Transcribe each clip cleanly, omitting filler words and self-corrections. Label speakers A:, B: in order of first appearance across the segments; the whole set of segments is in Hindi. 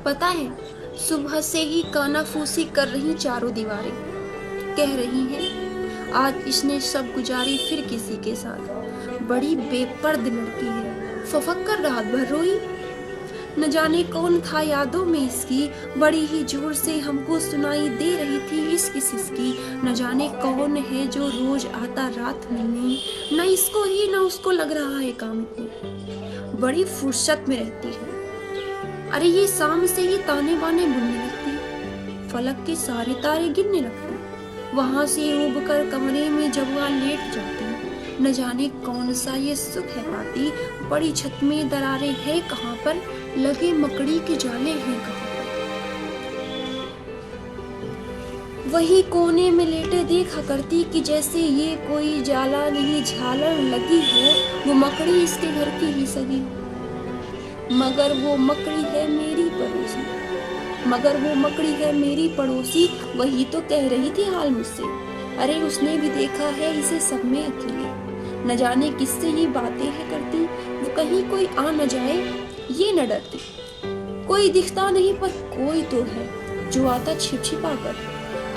A: पता है, सुबह से ही कानाफूसी कर रही चारों दीवारें। कह रही हैं आज इसने सब गुजारी फिर किसी के साथ। बड़ी बेपर्द लड़की है, फफक कर रात भर रोई। न जाने कौन था यादों में इसकी, बड़ी ही जोर से हमको सुनाई दे रही थी इसकी सिसकी। न जाने कौन है जो रोज आता रात मिलने, न इसको ही न उसको लग रहा है काम इतने। बड़ी फुर्सत में रहती है। अरे ये शाम से ही ताने बाने बुनने लगती, फलक के सारे तारे गिनने लगती। वहां से उब कर कमरे में जब वह लेट जाती, न जाने कौन सा ये सुख है पाती। बड़ी छत में दरारें हैं कहाँ पर, लगे मकड़ी के जाले हैं कहाँ पर। वही कोने में लेटे देखा करती कि जैसे ये कोई जाला नहीं झालर लगी हो, वो मकड़ी इसके घर की ही सगी हो। मगर वो मकड़ी है मेरी पड़ोसी, मगर वो मकड़ी है मेरी पड़ोसी। वही तो कह रही थी हाल मुझसे, अरे उसने भी देखा है इसे सब में अकेले। न जाने किससे ही बातें है करती, वो कहीं कोई आ न जाए ये न डरती। कोई दिखता नहीं पर कोई तो है जो आता छिप छिपा कर।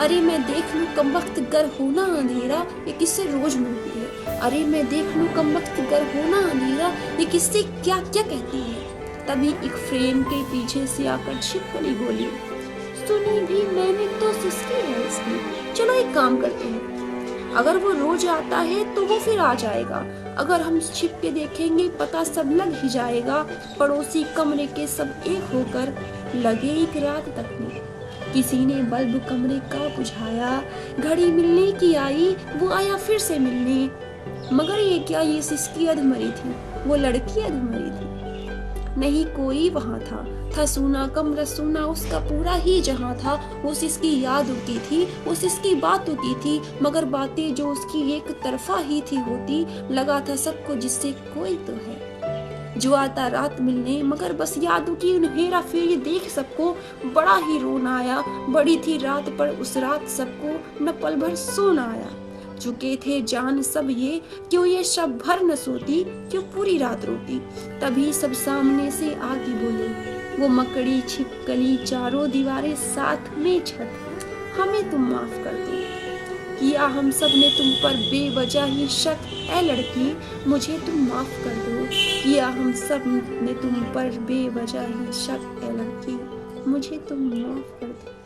A: अरे मैं देख लूं कमबख्त गर होना अंधेरा, ये किससे रोज मिलती है। अरे मैं देख लूं कमबख्त गर होना अंधेरा, ये किससे क्या क्या कहती है। तभी एक फ्रेम के पीछे से आकर छिपकली बोली, सुनी भी मैंने तो सिसकी है इसकी। चलो एक काम करते हैं, अगर वो रोज आता है तो वो फिर आ जाएगा। अगर हम छिप के देखेंगे पता सब लग ही जाएगा। पड़ोसी कमरे के सब एक होकर लगे एक रात तकने। किसी ने बल्ब कमरे का बुझाया, घड़ी मिलने की आई, वो आया फिर से मिलने। मगर ये क्या, ये सिसकी अधमरी थी, वो लड़की अधमरी थी। नहीं कोई वहां था सूना कमरा सूना, उसका पूरा ही जहां था। वो सिसकी याद उठी थी, वो सिसकी बात उठी थी, मगर बातें जो उसकी एक तरफा ही थी होती। लगा था सबको जिससे कोई तो है जो आता रात मिलने, मगर बस यादों की हेरा फेरी देख सबको बड़ा ही रोना आया। बड़ी थी रात पर उस रात सबको न पल भर सोना आया। चुके थे जान सब ये, क्यों ये शब भर न सोती, क्यों पूरी रात रोती। तभी सब सामने से आके बोले, वो मकड़ी छिपकली चारों दीवारें साथ में छत, हमें तुम माफ कर दो। किया हम सब ने तुम पर बेवजह ही शक, ए लड़की मुझे तुम माफ कर दो। किया हम सब ने तुम पर बेवजह ही शक, ए लड़की मुझे तुम माफ कर दो।